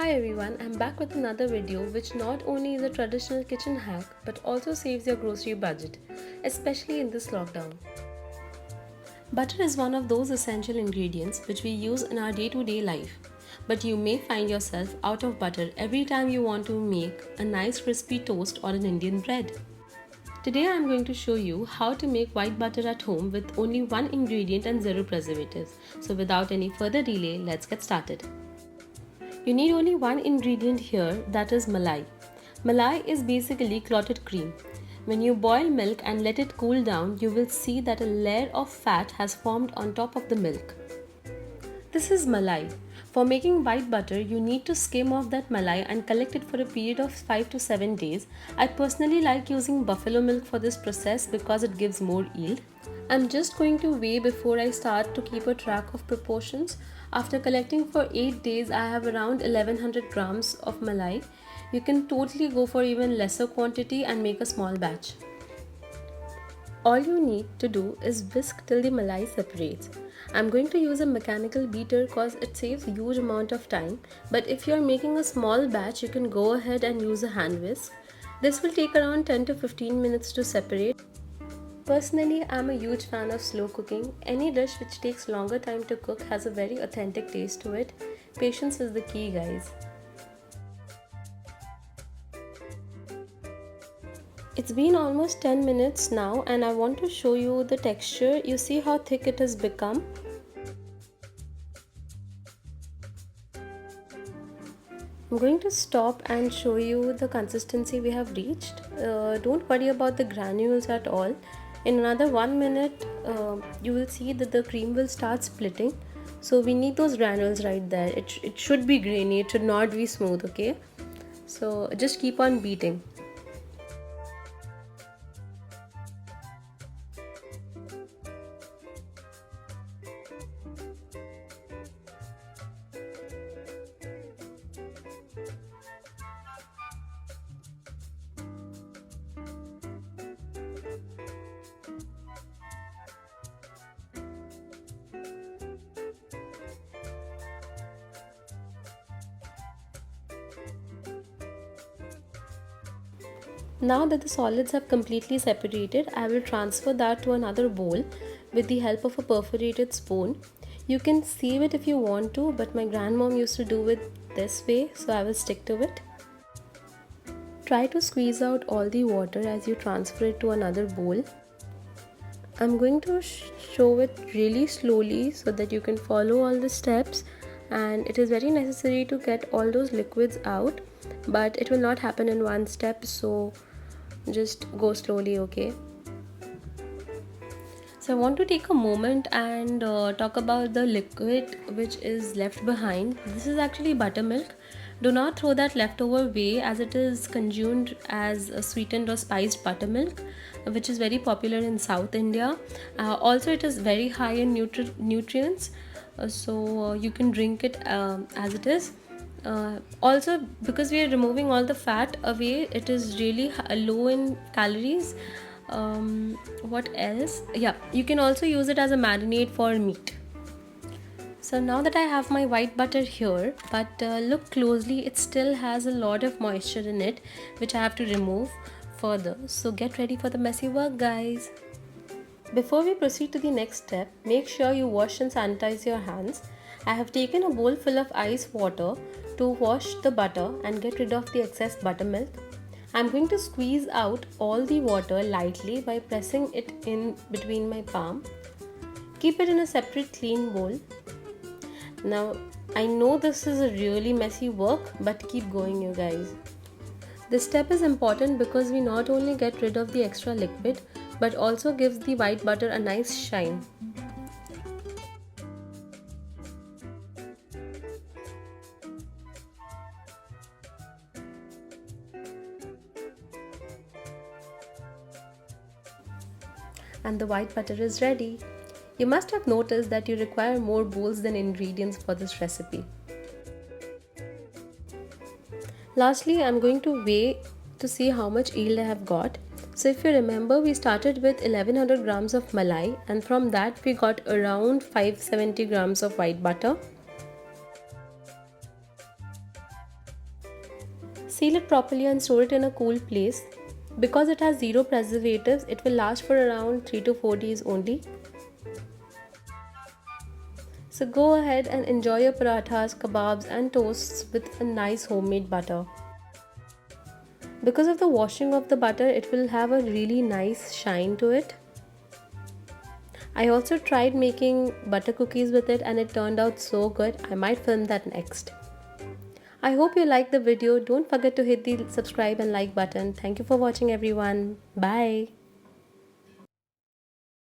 Hi everyone, I'm back with another video which not only is a traditional kitchen hack but also saves your grocery budget, especially in this lockdown. Butter is one of those essential ingredients which we use in our day-to-day life. But you may find yourself out of butter every time you want to make a nice crispy toast or an Indian bread. Today I'm going to show you how to make white butter at home with only one ingredient and zero preservatives. So without any further delay, let's get started. You need only one ingredient here, that is malai. Malai is basically clotted cream. When you boil milk and let it cool down, you will see that a layer of fat has formed on top of the milk. This is malai. For making white butter, you need to skim off that malai and collect it for a period of 5 to 7 days. I personally like using buffalo milk for this process because it gives more yield. I'm just going to weigh before I start to keep a track of proportions. After collecting for 8 days, I have around 1100 grams of malai. You can totally go for even lesser quantity and make a small batch. All you need to do is whisk till the malai separates. I'm going to use a mechanical beater cause it saves a huge amount of time, but if you're making a small batch, you can go ahead and use a hand whisk. This will take around 10 to 15 minutes to separate. Personally, I'm a huge fan of slow cooking. Any dish which takes longer time to cook has a very authentic taste to it. Patience is the key, guys. It's been almost 10 minutes now and I want to show you the texture. You see how thick it has become? I'm going to stop and show you the consistency we have reached. Don't worry about the granules at all. In another 1 minute, you will see that the cream will start splitting. So we need those granules right there. It should be grainy, it should not be smooth, okay? So just keep on beating. Now that the solids have completely separated, I will transfer that to another bowl with the help of a perforated spoon. You can sieve it if you want to, but my grandmom used to do it this way, so I will stick to it. Try to squeeze out all the water as you transfer it to another bowl. I'm going to show it really slowly so that you can follow all the steps, and it is very necessary to get all those liquids out, but it will not happen in one step, so just go slowly, okay? So I want to take a moment and talk about the liquid which is left behind. This is actually buttermilk. Do not throw that leftover away as it is consumed as a sweetened or spiced buttermilk, which is very popular in South India. Also, it is very high in nutrients, so you can drink it as it is. Also, because we are removing all the fat away, it is really low in calories. What else? Yeah, you can also use it as a marinade for meat. So now that I have my white butter here, but look closely, it still has a lot of moisture in it which I have to remove further. So get ready for the messy work, guys. Before we proceed to the next step, make sure you wash and sanitize your hands. I have taken a bowl full of ice water to wash the butter and get rid of the excess buttermilk. I'm going to squeeze out all the water lightly by pressing it in between my palm. Keep it in a separate clean bowl. Now, I know this is a really messy work, but keep going, you guys. This step is important because we not only get rid of the extra liquid, but also gives the white butter a nice shine. And the white butter is ready. You must have noticed that you require more bowls than ingredients for this recipe. Lastly, I'm going to weigh to see how much yield I have got. So if you remember, we started with 1100 grams of malai, and from that we got around 570 grams of white butter. Seal it properly and store it in a cool place. Because it has zero preservatives, it will last for around 3 to 4 days only. So go ahead and enjoy your parathas, kebabs and toasts with a nice homemade butter. Because of the washing of the butter, it will have a really nice shine to it. I also tried making butter cookies with it and it turned out so good. I might film that next. I hope you liked the video. Don't forget to hit the subscribe and like button. Thank you for watching everyone. Bye.